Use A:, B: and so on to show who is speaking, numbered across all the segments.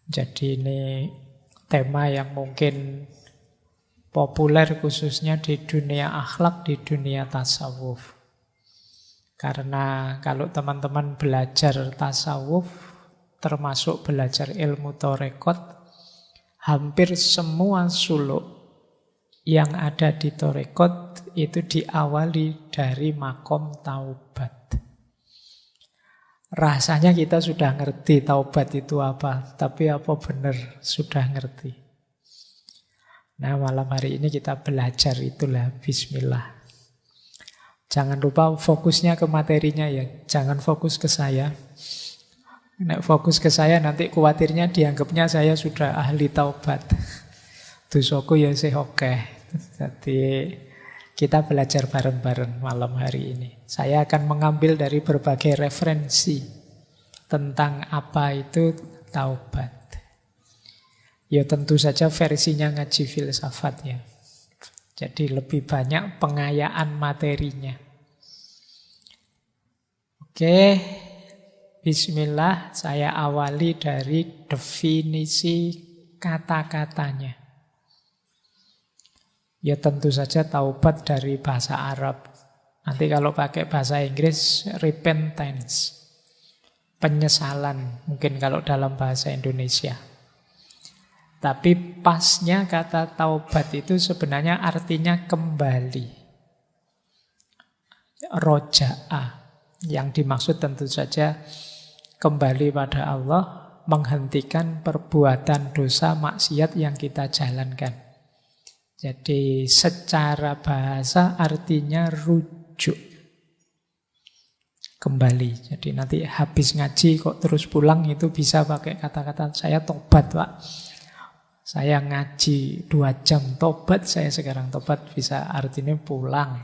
A: Jadi ini tema yang mungkin populer khususnya di dunia akhlak, di dunia tasawuf. Karena kalau teman-teman belajar tasawuf, termasuk belajar ilmu torekot, hampir semua suluk yang ada di torekot itu diawali dari makom taubat. Rasanya kita sudah ngerti taubat itu apa, tapi apa benar sudah ngerti? Nah, malam hari ini kita belajar itulah, bismillah. Jangan lupa fokusnya ke materinya ya, jangan fokus ke saya. Nek fokus ke saya nanti khawatirnya dianggapnya saya sudah ahli taubat. Dosaku ya sih oke. Jadi kita belajar bareng-bareng malam hari ini. Saya akan mengambil dari berbagai referensi tentang apa itu taubat. Ya tentu saja versinya ngaji filsafat ya. Jadi lebih banyak pengayaan materinya. Oke, bismillah, saya awali dari definisi kata-katanya. Ya tentu saja taubat dari bahasa Arab. Nanti kalau pakai bahasa Inggris, repentance. Penyesalan, mungkin kalau dalam bahasa Indonesia. Tapi pasnya kata taubat itu sebenarnya artinya kembali. Roja'a. Yang dimaksud tentu saja kembali pada Allah, menghentikan perbuatan dosa maksiat yang kita jalankan. Jadi secara bahasa artinya rujuk. Kembali. Jadi nanti habis ngaji kok terus pulang itu bisa pakai kata-kata saya tobat Pak. Saya ngaji 2 jam tobat, saya sekarang tobat, bisa artinya pulang.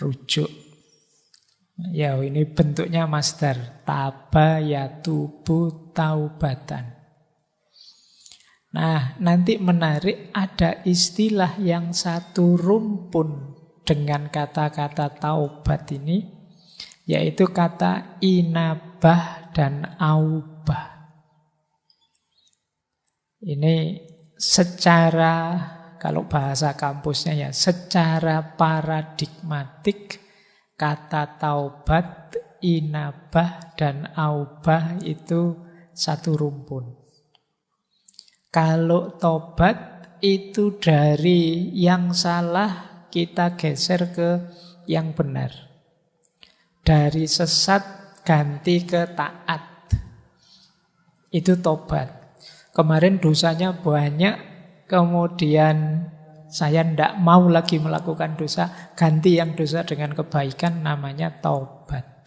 A: Rujuk. Ya ini bentuknya masdar. Taba yatubu taubatan. Nah, nanti menarik ada istilah yang satu rumpun dengan kata-kata taubat ini, yaitu kata inabah dan aubah. Ini secara, kalau bahasa kampusnya ya, secara paradigmatik, kata taubat, inabah, dan aubah itu satu rumpun. Kalau tobat itu dari yang salah kita geser ke yang benar. Dari sesat ganti ke taat. Itu tobat. Kemarin dosanya banyak, kemudian saya tidak mau lagi melakukan dosa, ganti yang dosa dengan kebaikan, namanya taubat.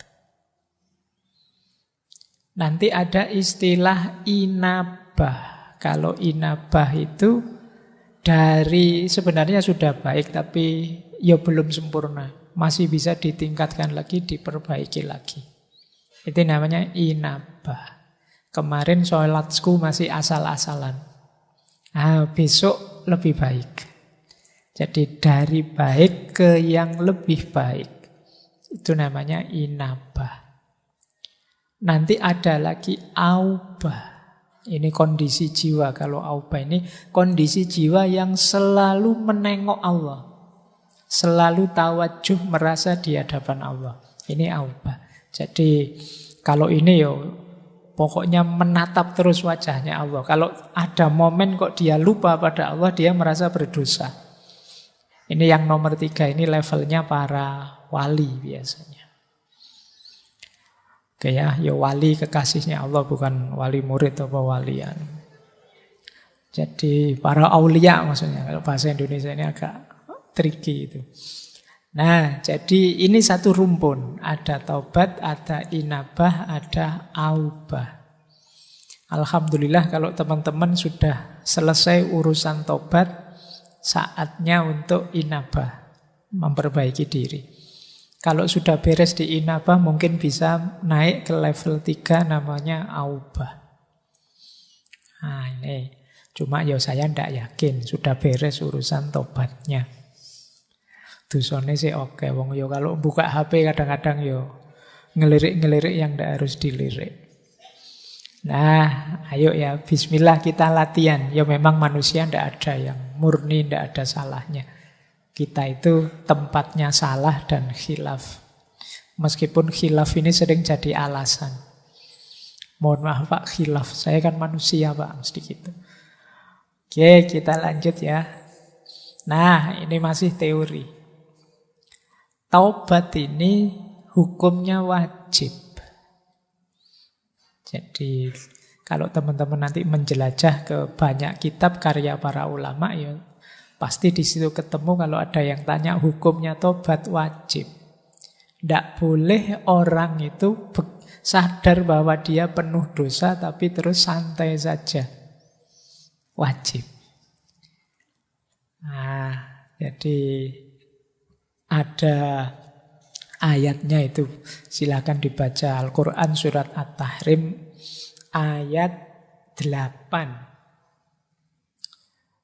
A: Nanti ada istilah inabah. Kalau inabah itu dari sebenarnya sudah baik tapi ya belum sempurna. Masih bisa ditingkatkan lagi, diperbaiki lagi. Itu namanya inabah. Kemarin sholatku masih asal-asalan. Nah, besok lebih baik. Jadi dari baik ke yang lebih baik. Itu namanya inabah. Nanti ada lagi aubah. Ini kondisi jiwa. Kalau aubah ini kondisi jiwa yang selalu menengok Allah. Selalu tawajuh merasa di hadapan Allah. Ini aubah. Jadi kalau ini pokoknya menatap terus wajahnya Allah. Kalau ada momen kok dia lupa pada Allah, dia merasa berdosa. Ini yang nomor 3, ini levelnya para wali biasanya. Oke ya wali kekasihnya Allah, bukan wali murid atau walian. Jadi para aulia maksudnya, kalau bahasa Indonesia ini agak tricky itu. Nah, jadi ini satu rumpun. Ada taubat, ada inabah, ada aubah. Alhamdulillah kalau teman-teman sudah selesai urusan taubat, saatnya untuk inabah, memperbaiki diri. Kalau sudah beres di inabah mungkin bisa naik ke level 3 namanya aubah. Nah ini, cuma saya tidak yakin sudah beres urusan tobatnya. Dosane sih oke, wong kalau buka HP kadang-kadang ngelirik-ngelirik yang tidak harus dilirik. Nah ayo ya bismillah kita latihan. Ya memang manusia tidak ada yang murni, tidak ada salahnya. Kita itu tempatnya salah dan khilaf. Meskipun khilaf ini sering jadi alasan. Mohon maaf Pak, khilaf. Saya kan manusia Pak, mesti gitu. Oke, kita lanjut ya. Nah, ini masih teori. Taubat ini hukumnya wajib. Jadi kalau teman-teman nanti menjelajah ke banyak kitab karya para ulama, ya pasti di situ ketemu kalau ada yang tanya hukumnya tobat wajib. Tidak boleh orang itu sadar bahwa dia penuh dosa tapi terus santai saja. Wajib. Nah, jadi ada ayatnya itu. Silakan dibaca Al-Quran surat At-Tahrim ayat 8.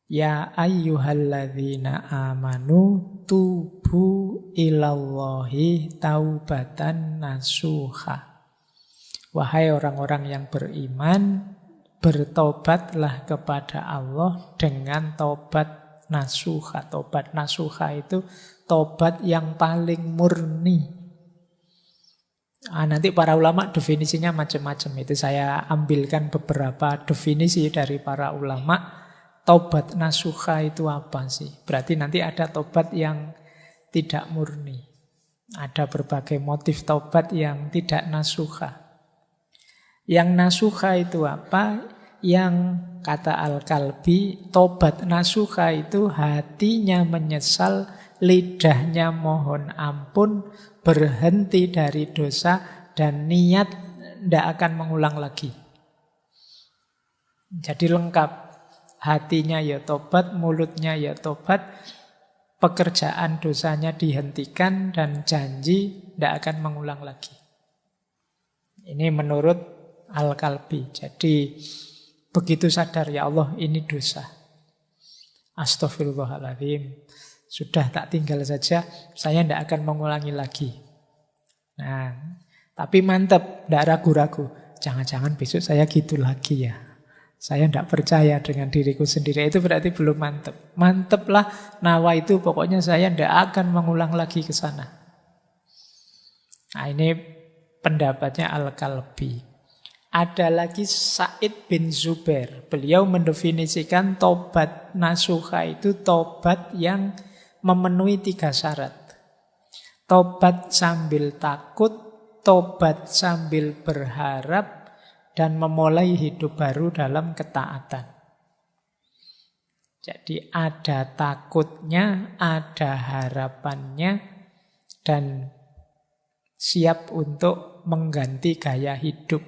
A: Ya ayyuhalladzina amanu tubu ilallahi taubatan nasuha. Wahai orang-orang yang beriman, bertobatlah kepada Allah dengan tobat nasuha. Tobat nasuha itu tobat yang paling murni. Nanti para ulama definisinya macam-macam. Itu saya ambilkan beberapa definisi dari para ulama. Tobat nasuha itu apa sih? Berarti nanti ada tobat yang tidak murni. Ada berbagai motif tobat yang tidak nasuha. Yang nasuha itu apa? Yang kata Al-Kalbi, tobat nasuha itu hatinya menyesal, lidahnya mohon ampun, berhenti dari dosa, dan niat tidak akan mengulang lagi. Jadi lengkap. Hatinya ya tobat, mulutnya ya tobat, pekerjaan dosanya dihentikan, dan janji tidak akan mengulang lagi. Ini menurut Al-Kalbi. Jadi begitu sadar, ya Allah ini dosa. Astaghfirullahaladzim. Sudah tak tinggal saja, saya tidak akan mengulangi lagi. Nah, tapi mantap, tidak ragu-ragu. Jangan-jangan besok saya gitu lagi ya. Saya tidak percaya dengan diriku sendiri. Itu berarti belum mantap. Mantaplah nawa itu, pokoknya saya tidak akan mengulang lagi ke sana. Nah, ini pendapatnya Al-Kalbi. Ada lagi Sa'id bin Zubair. Beliau mendefinisikan tobat nasuha itu tobat yang memenuhi 3 syarat. Tobat sambil takut, tobat sambil berharap, dan memulai hidup baru dalam ketaatan. Jadi ada takutnya, ada harapannya, dan siap untuk mengganti gaya hidup.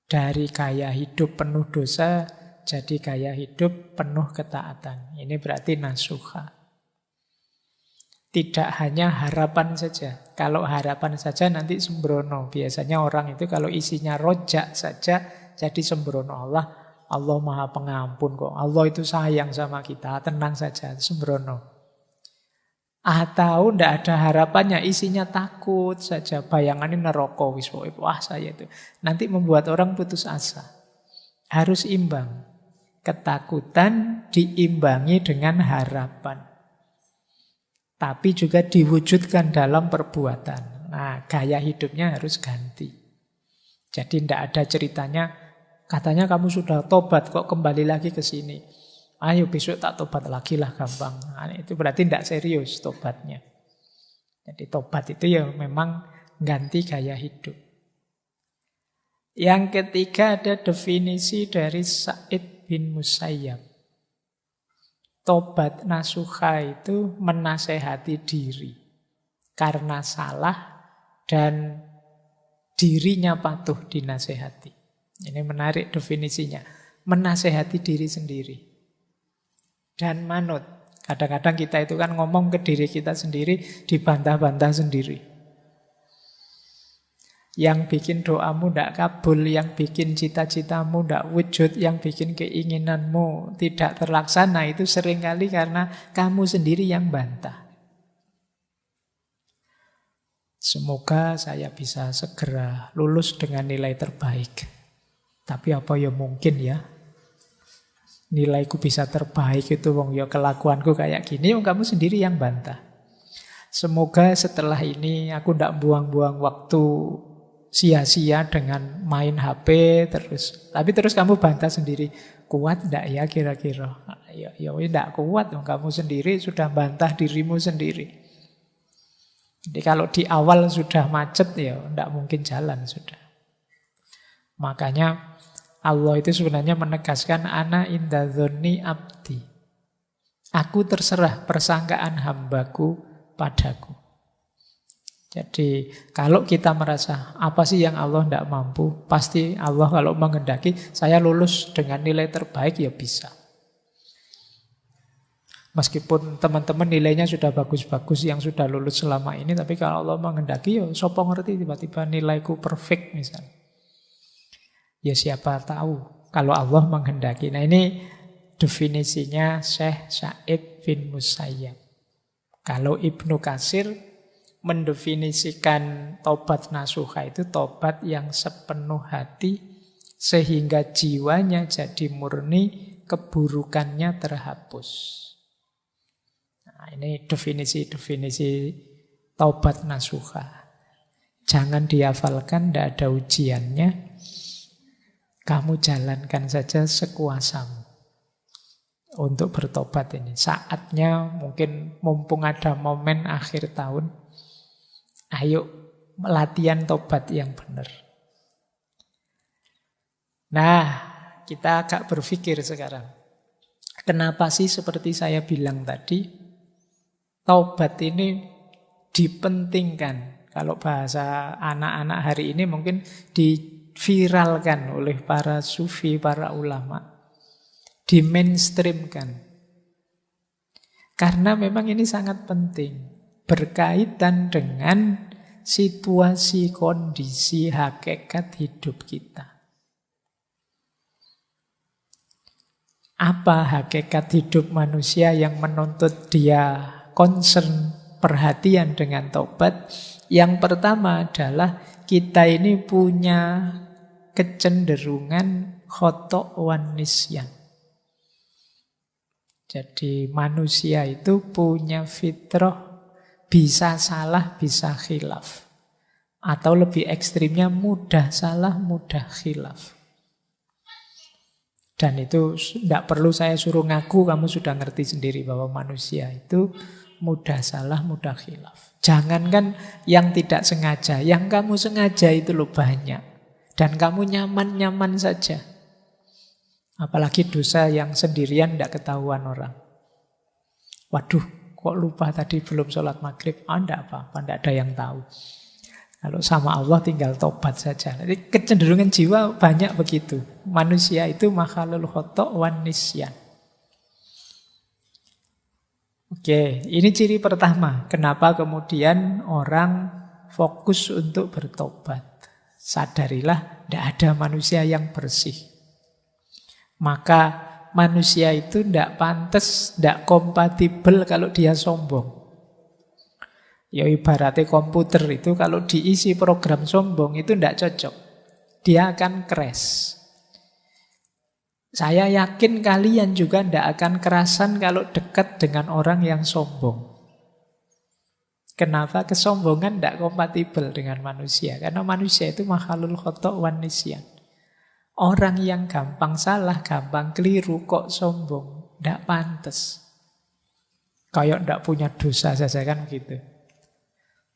A: Dari gaya hidup penuh dosa, jadi gaya hidup penuh ketaatan. Ini berarti nasuha. Tidak hanya harapan saja. Kalau harapan saja nanti sembrono. Biasanya orang itu kalau isinya rojak saja jadi sembrono. Allah Maha Pengampun kok. Allah itu sayang sama kita. Tenang saja, sembrono. Atau tidak ada harapannya, isinya takut saja. Bayangannya neraka. Wah saya itu. Nanti membuat orang putus asa. Harus imbang. Ketakutan diimbangi dengan harapan. Tapi juga diwujudkan dalam perbuatan. Nah, gaya hidupnya harus ganti. Jadi tidak ada ceritanya, katanya kamu sudah tobat, kok kembali lagi ke sini. Ayo besok tak tobat lagi lah, gampang. Nah, itu berarti tidak serius tobatnya. Jadi tobat itu ya memang ganti gaya hidup. Yang ketiga ada definisi dari Sa'id bin Musayyab. Tobat nasuha itu menasehati diri karena salah dan dirinya patuh dinasehati. Ini menarik definisinya. Menasehati diri sendiri. Dan manut. Kadang-kadang kita itu kan ngomong ke diri kita sendiri, dibantah-bantah sendiri. Yang bikin doamu tidak kabul, yang bikin cita-citamu tidak wujud, yang bikin keinginanmu tidak terlaksana, itu seringkali karena kamu sendiri yang bantah. Semoga saya bisa segera lulus dengan nilai terbaik. Tapi apa ya mungkin ya, nilaiku bisa terbaik itu wong ya kelakuanku kayak gini, wong kamu sendiri yang bantah. Semoga setelah ini aku ndak buang-buang waktu sia-sia dengan main HP terus. Tapi terus kamu bantah sendiri, kuat ndak ya kira-kira? Ya ndak kuat, wong kamu sendiri sudah bantah dirimu sendiri. Jadi kalau di awal sudah macet ya ndak mungkin jalan sudah. Makanya Allah itu sebenarnya menegaskan ana inda dzonni abdi. Aku terserah persangkaan hambaku padaku. Jadi kalau kita merasa apa sih yang Allah tidak mampu, pasti Allah kalau menghendaki saya lulus dengan nilai terbaik ya bisa. Meskipun teman-teman nilainya sudah bagus-bagus yang sudah lulus selama ini, tapi kalau Allah menghendaki ya sopo ngerti tiba-tiba nilaiku perfect misalnya. Ya siapa tahu kalau Allah menghendaki. Nah ini definisinya Syekh Sa'id bin Musayyab. Kalau Ibnu Katsir mendefinisikan tobat nasuha itu tobat yang sepenuh hati sehingga jiwanya jadi murni, keburukannya terhapus. Nah ini definisi-definisi tobat nasuha. Jangan dihafalkan, tidak ada ujiannya. Kamu jalankan saja sekuasamu untuk bertobat ini. Saatnya mungkin mumpung ada momen akhir tahun, ayo latihan tobat yang benar. Nah, kita agak berpikir sekarang. Kenapa sih seperti saya bilang tadi, tobat ini dipentingkan. Kalau bahasa anak-anak hari ini mungkin diviralkan oleh para sufi, para ulama. Dimainstreamkan. Karena memang ini sangat penting. Berkaitan dengan situasi, kondisi, hakikat hidup kita. Apa hakikat hidup manusia yang menuntut dia concern, perhatian dengan tobat? Yang pertama adalah kita ini punya kecenderungan khoto' wan nisyan. Jadi manusia itu punya fitrah bisa salah, bisa khilaf. Atau lebih ekstrimnya mudah salah, mudah khilaf. Dan itu tidak perlu saya suruh ngaku, kamu sudah ngerti sendiri bahwa manusia itu mudah salah, mudah khilaf. Jangankan yang tidak sengaja, yang kamu sengaja itu loh banyak. Dan kamu nyaman-nyaman saja. Apalagi dosa yang sendirian tidak ketahuan orang. Waduh, kok lupa tadi belum sholat maghrib? Tidak apa-apa, tidak ada yang tahu. Kalau sama Allah tinggal tobat saja. Jadi kecenderungan jiwa banyak begitu. Manusia itu makhalul khoto' wan nisyan. Oke, ini ciri pertama. Kenapa kemudian orang fokus untuk bertobat. Sadarilah, tidak ada manusia yang bersih. Maka manusia itu tidak pantas, tidak kompatibel kalau dia sombong. Ya ibaratnya komputer itu kalau diisi program sombong itu tidak cocok. Dia akan crash. Saya yakin kalian juga tidak akan kerasan kalau dekat dengan orang yang sombong. Kenapa? Kesombongan tidak kompatibel dengan manusia. Karena manusia itu makhalul khoto' wan nisyan. Orang yang gampang salah, gampang keliru, kok sombong. Tidak pantas. Kayak tidak punya dosa saja kan gitu.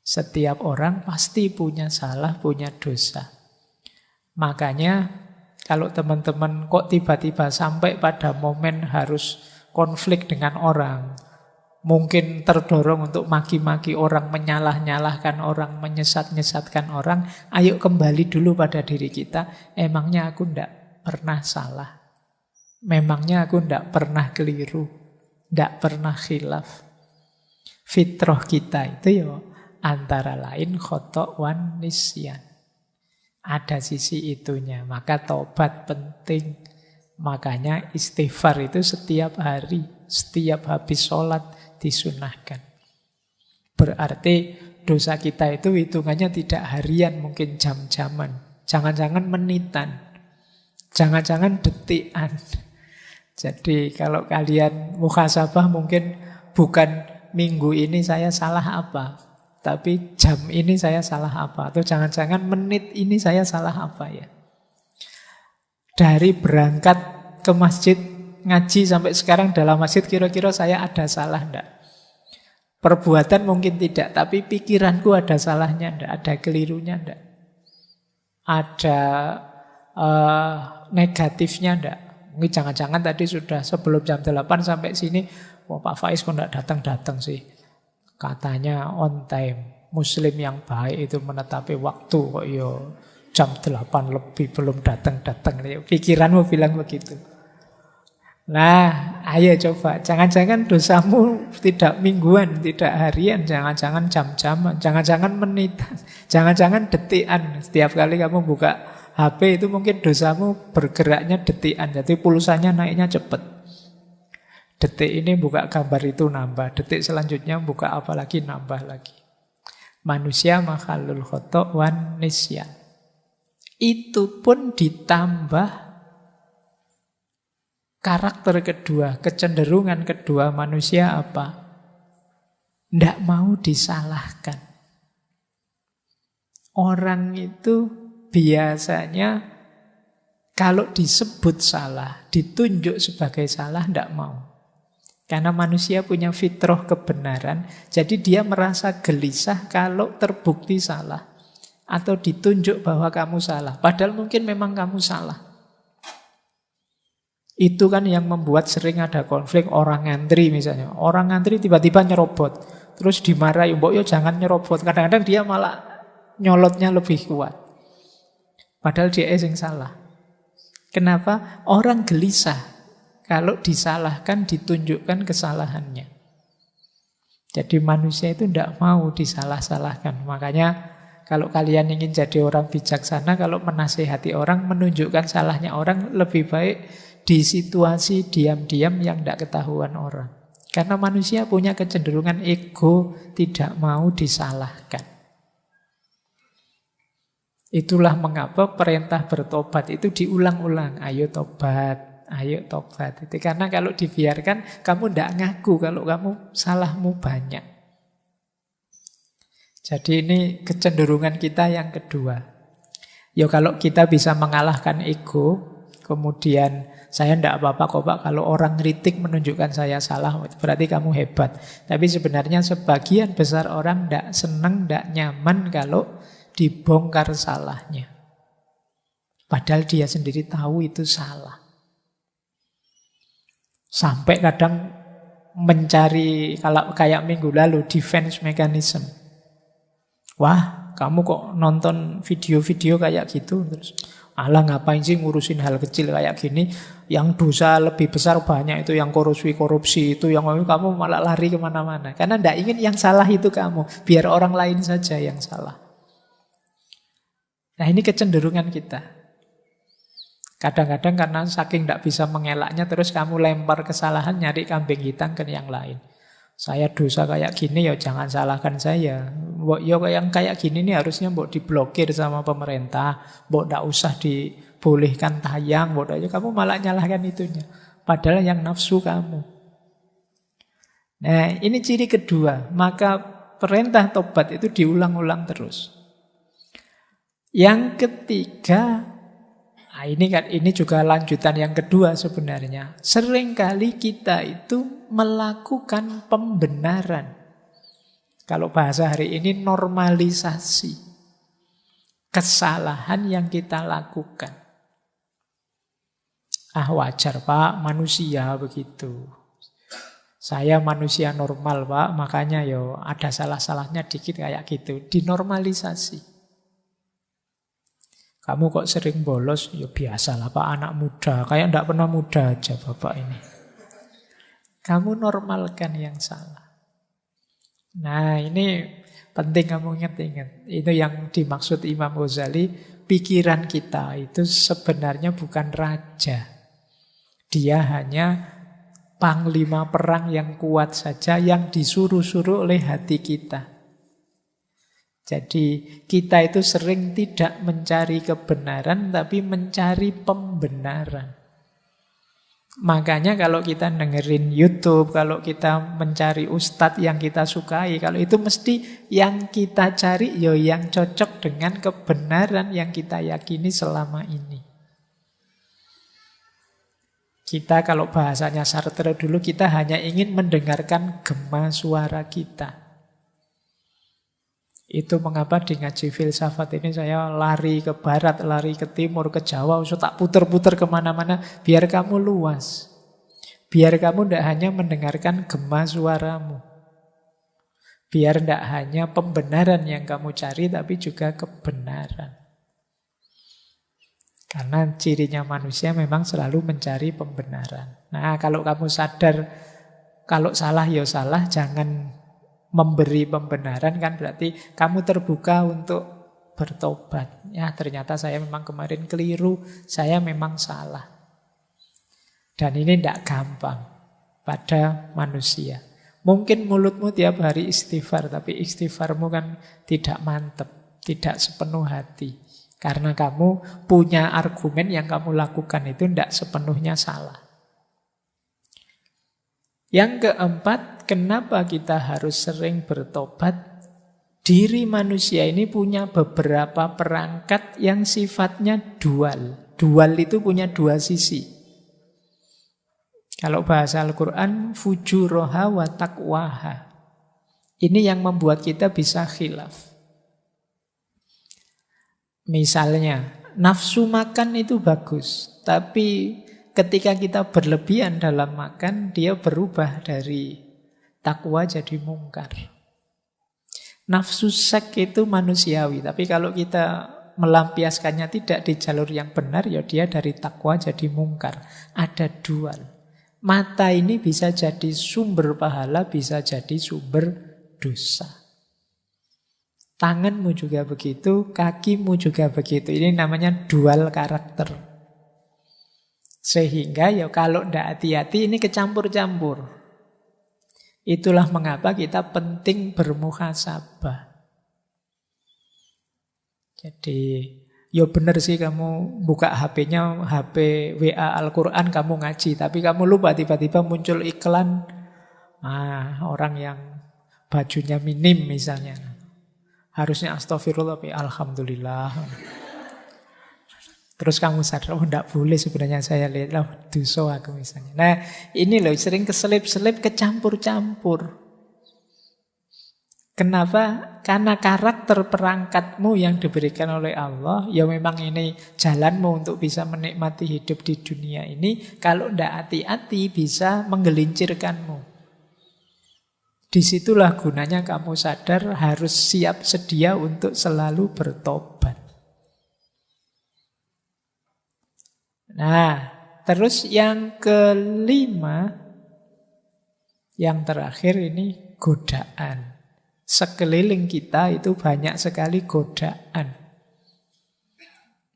A: Setiap orang pasti punya salah, punya dosa. Makanya kalau teman-teman kok tiba-tiba sampai pada momen harus konflik dengan orang, mungkin terdorong untuk maki-maki orang, menyalah-nyalahkan orang, menyesat-nyesatkan orang, ayo kembali dulu pada diri kita. Emangnya aku tidak pernah salah? Memangnya aku tidak pernah keliru? Tidak pernah khilaf? Fitrah kita itu ya antara lain khoto' wan nisyan. Ada sisi itunya. Maka tobat penting. Makanya istighfar itu setiap hari, setiap habis sholat disunahkan. Berarti dosa kita itu hitungannya tidak harian, mungkin jam-jaman. Jangan-jangan menitan. Jangan-jangan detikan. Jadi kalau kalian muhasabah mungkin bukan minggu ini saya salah apa, tapi jam ini saya salah apa. Atau jangan-jangan menit ini saya salah apa ya. Dari berangkat ke masjid ngaji sampai sekarang dalam masjid kira-kira saya ada salah enggak? Perbuatan mungkin tidak, tapi pikiranku ada salahnya enggak? Ada kelirunya enggak? Ada negatifnya enggak? Mungkin jangan-jangan tadi sudah sebelum jam 8 sampai sini, wah Pak Faiz kok enggak datang-datang sih? Katanya on time. Muslim yang baik itu menetapi waktu kok yo jam 8 lebih belum datang-datang. Pikiranmu bilang begitu. Nah, ayo coba. Jangan-jangan dosamu tidak mingguan, tidak harian. Jangan-jangan jam-jaman. Jangan-jangan menitan. Jangan-jangan detikan. Setiap kali kamu buka HP itu mungkin dosamu bergeraknya detikan. Jadi pulsanya naiknya cepat. Detik ini buka gambar itu nambah. Detik selanjutnya buka apa lagi nambah lagi. Manusia makhlul khoto' wan nisyan. Itu pun ditambah karakter kedua, kecenderungan kedua manusia apa? Tidak mau disalahkan. Orang itu biasanya kalau disebut salah, ditunjuk sebagai salah, tidak mau. Karena manusia punya fitrah kebenaran, jadi dia merasa gelisah kalau terbukti salah. Atau ditunjuk bahwa kamu salah. Padahal mungkin memang kamu salah. Itu kan yang membuat sering ada konflik orang ngantri misalnya. Orang ngantri tiba-tiba nyerobot. Terus dimarahi, mbok yo jangan nyerobot. Kadang-kadang dia malah nyolotnya lebih kuat. Padahal dia yang salah. Kenapa? Orang gelisah kalau disalahkan, ditunjukkan kesalahannya. Jadi manusia itu tidak mau disalah-salahkan. Makanya kalau kalian ingin jadi orang bijaksana, kalau menasihati orang, menunjukkan salahnya orang, lebih baik di situasi diam-diam yang tidak ketahuan orang. Karena manusia punya kecenderungan ego, tidak mau disalahkan. Itulah mengapa perintah bertobat itu diulang-ulang. Ayo tobat, ayo tobat. Itu karena kalau dibiarkan, kamu tidak ngaku kalau kamu salahmu banyak. Jadi ini kecenderungan kita yang kedua. Ya kalau kita bisa mengalahkan ego, kemudian saya tidak apa-apa kok Pak, kalau orang kritik menunjukkan saya salah, berarti kamu hebat. Tapi sebenarnya sebagian besar orang tidak senang, tidak nyaman kalau dibongkar salahnya. Padahal dia sendiri tahu itu salah. Sampai kadang mencari, kalau kayak minggu lalu, defense mechanism. Wah, kamu kok nonton video-video kayak gitu? Terus, alah ngapain sih ngurusin hal kecil kayak gini? Yang dosa lebih besar banyak itu yang korupsi itu, yang kamu malah lari kemana-mana. Karena tidak ingin yang salah itu kamu, biar orang lain saja yang salah. Nah ini kecenderungan kita. Kadang-kadang karena saking tidak bisa mengelaknya, terus kamu lempar kesalahan, nyari kambing hitam ke yang lain. Saya dosa kayak gini ya jangan salahkan saya. Mbok yo yang kayak gini nih harusnya mbok diblokir sama pemerintah, mbok ndak usah dibolehkan tayang, mbok aja kamu malah nyalahkan itunya. Padahal yang nafsu kamu. Nah, ini ciri kedua, maka perintah tobat itu diulang-ulang terus. Yang ketiga, nah ini juga lanjutan yang kedua sebenarnya. Seringkali kita itu melakukan pembenaran. Kalau bahasa hari ini normalisasi kesalahan yang kita lakukan. Ah wajar Pak, manusia begitu. Saya manusia normal Pak, makanya yo ada salah-salahnya dikit kayak gitu. Dinormalisasi. Kamu kok sering bolos? Ya biasalah Pak, anak muda. Kayak enggak pernah muda aja Bapak ini. Kamu normalkan yang salah. Nah ini penting kamu ingat-ingat. Itu yang dimaksud Imam Ghazali. Pikiran kita itu sebenarnya bukan raja. Dia hanya panglima perang yang kuat saja, yang disuruh-suruh oleh hati kita. Jadi kita itu sering tidak mencari kebenaran, tapi mencari pembenaran. Makanya kalau kita dengerin YouTube, kalau kita mencari ustadz yang kita sukai, kalau itu mesti yang kita cari yang cocok dengan kebenaran yang kita yakini selama ini. Kita kalau bahasanya Sartre dulu, kita hanya ingin mendengarkan gema suara kita. Itu mengapa di ngaji filsafat ini saya lari ke barat, lari ke timur, ke Jawa, usah tak puter-puter kemana-mana, biar kamu luas. Biar kamu tidak hanya mendengarkan gema suaramu. Biar tidak hanya pembenaran yang kamu cari, tapi juga kebenaran. Karena cirinya manusia memang selalu mencari pembenaran. Nah, kalau kamu sadar, kalau salah ya salah, jangan memberi pembenaran, kan berarti kamu terbuka untuk bertobat. Ya, ternyata saya memang kemarin keliru, saya memang salah. Dan ini tidak gampang pada manusia. Mungkin mulutmu tiap hari istighfar, tapi istighfarmu kan tidak mantap, tidak sepenuh hati. Karena kamu punya argumen yang kamu lakukan itu tidak sepenuhnya salah. Yang keempat, kenapa kita harus sering bertobat? Diri manusia ini punya beberapa perangkat yang sifatnya dual. Dual itu punya dua sisi. Kalau bahasa Al-Quran, fujuroha wa taqwaha. Ini yang membuat kita bisa khilaf. Misalnya, nafsu makan itu bagus, tapi ketika kita berlebihan dalam makan, dia berubah dari takwa jadi mungkar. Nafsu seks itu manusiawi, tapi kalau kita melampiaskannya tidak di jalur yang benar, ya dia dari takwa jadi mungkar. Ada dual. Mata ini bisa jadi sumber pahala, bisa jadi sumber dosa. Tanganmu juga begitu, kakimu juga begitu. Ini namanya dual karakter. Sehingga ya kalau tidak hati-hati ini kecampur-campur. Itulah mengapa kita penting bermuhasabah. Jadi ya benar sih kamu buka HP-nya, HP WA Al-Quran kamu ngaji, tapi kamu lupa tiba-tiba muncul iklan orang yang bajunya minim misalnya. Harusnya astagfirullah, tapi alhamdulillah. Terus kamu sadar, tidak boleh sebenarnya saya lihat, dosa aku misalnya. Nah, ini loh sering keselip-selip, kecampur-campur. Kenapa? Karena karakter perangkatmu yang diberikan oleh Allah, ya memang ini jalanmu untuk bisa menikmati hidup di dunia ini. Kalau tidak hati-hati bisa menggelincirkanmu. Disitulah gunanya kamu sadar harus siap sedia untuk selalu bertobat. Nah, terus yang kelima, yang terakhir ini godaan. Sekeliling kita itu banyak sekali godaan.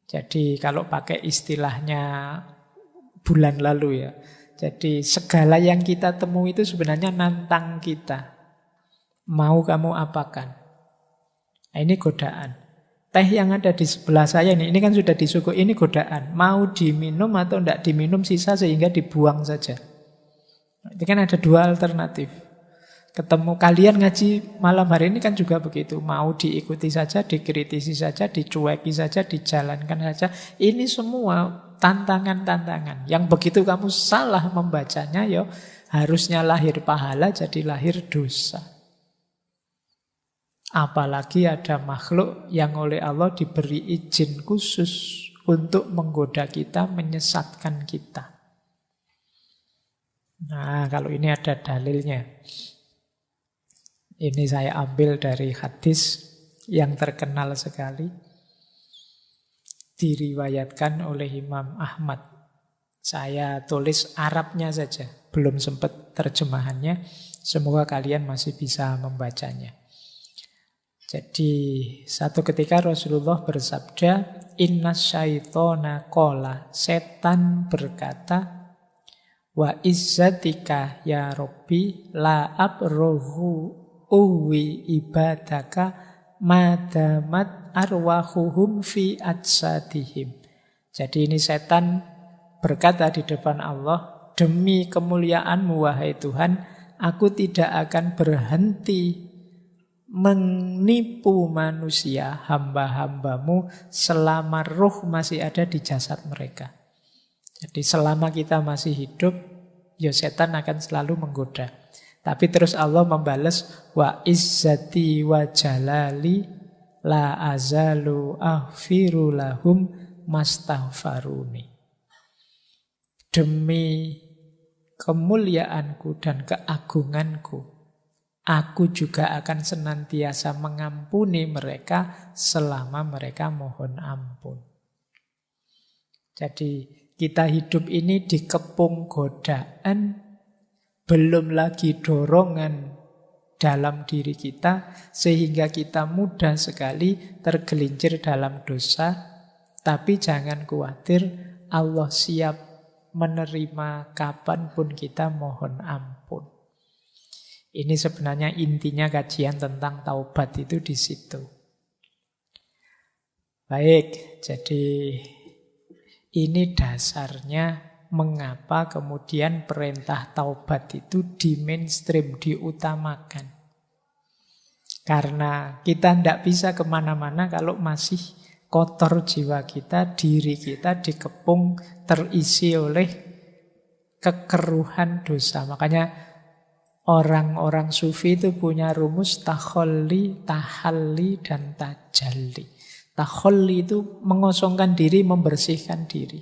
A: Jadi kalau pakai istilahnya bulan lalu ya, jadi segala yang kita temui itu sebenarnya nantang kita. Mau kamu apakan? Nah, ini godaan. Teh yang ada di sebelah saya ini kan sudah disuguh, ini godaan. Mau diminum atau tidak diminum sisa sehingga dibuang saja. Ini kan ada dua alternatif. Ketemu kalian ngaji malam hari ini kan juga begitu. Mau diikuti saja, dikritisi saja, dicueki saja, dijalankan saja. Ini semua tantangan-tantangan. Yang begitu kamu salah membacanya, ya harusnya lahir pahala jadi lahir dosa. Apalagi ada makhluk yang oleh Allah diberi izin khusus untuk menggoda kita, menyesatkan kita. Nah, kalau ini ada dalilnya. Ini saya ambil dari hadis yang terkenal sekali. Diriwayatkan oleh Imam Ahmad. Saya tulis Arabnya saja, belum sempat terjemahannya. Semoga kalian masih bisa membacanya. Jadi satu ketika Rasulullah bersabda, Inna syaitona qala, setan berkata, wa izzatika ya Rabbi la abrohu uwi ibadaka madamat arwahuhum fi ajsadihim. Jadi ini setan berkata di depan Allah, demi kemuliaan-Mu wahai Tuhan, aku tidak akan berhenti menipu manusia, hamba-hamba-Mu, selama ruh masih ada di jasad mereka. Jadi selama kita masih hidup, ya setan akan selalu menggoda. Tapi terus Allah membalas, wa izzati wa jalali la azalu aghfiru lahum mastaghfaruni. Demi kemuliaanku dan keagunganku, aku juga akan senantiasa mengampuni mereka selama mereka mohon ampun. Jadi kita hidup ini dikepung godaan, belum lagi dorongan dalam diri kita, sehingga kita mudah sekali tergelincir dalam dosa. Tapi jangan khawatir, Allah siap menerima kapanpun kita mohon ampun. Ini sebenarnya intinya kajian tentang taubat itu di situ. Baik, jadi ini dasarnya mengapa kemudian perintah taubat itu di mainstream, diutamakan. Karena kita tidak bisa kemana-mana kalau masih kotor jiwa kita, diri kita dikepung, terisi oleh kekeruhan dosa. Makanya orang-orang sufi itu punya rumus takholli, tahalli, dan tajalli. Takholli itu mengosongkan diri, membersihkan diri.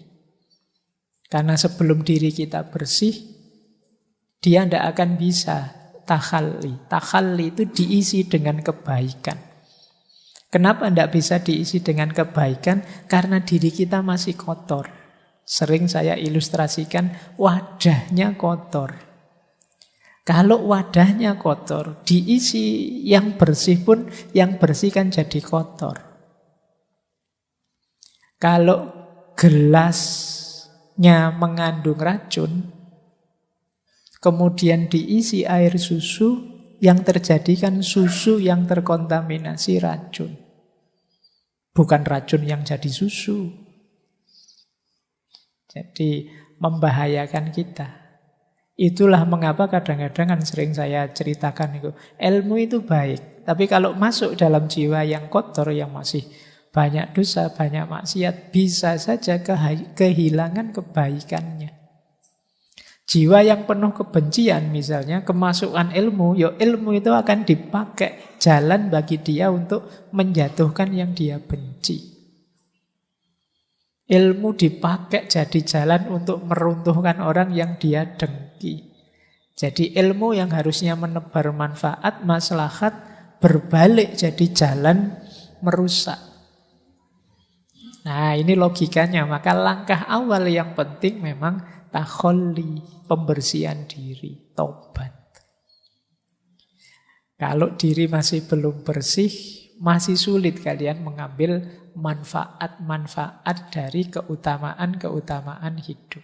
A: Karena sebelum diri kita bersih, dia tidak akan bisa takhalli. Takhalli itu diisi dengan kebaikan. Kenapa tidak bisa diisi dengan kebaikan? Karena diri kita masih kotor. Sering saya ilustrasikan, wadahnya kotor. Kalau wadahnya kotor, diisi yang bersih pun, yang bersih kan jadi kotor. Kalau gelasnya mengandung racun, kemudian diisi air susu, yang terjadi kan susu yang terkontaminasi racun. Bukan racun yang jadi susu. Jadi membahayakan kita. Itulah mengapa kadang-kadang kan sering saya ceritakan itu, ilmu itu baik, tapi kalau masuk dalam jiwa yang kotor, yang masih banyak dosa, banyak maksiat, bisa saja kehilangan kebaikannya. Jiwa yang penuh kebencian misalnya, kemasukan ilmu, ya ilmu itu akan dipakai jalan bagi dia untuk menjatuhkan yang dia benci. Ilmu dipakai jadi jalan untuk meruntuhkan orang yang dia dengki. Jadi ilmu yang harusnya menebar manfaat, maslahat, berbalik jadi jalan merusak. Nah, ini logikanya. Maka langkah awal yang penting memang takholli, pembersihan diri, taubat. Kalau diri masih belum bersih, masih sulit kalian mengambil manfaat-manfaat dari keutamaan-keutamaan hidup.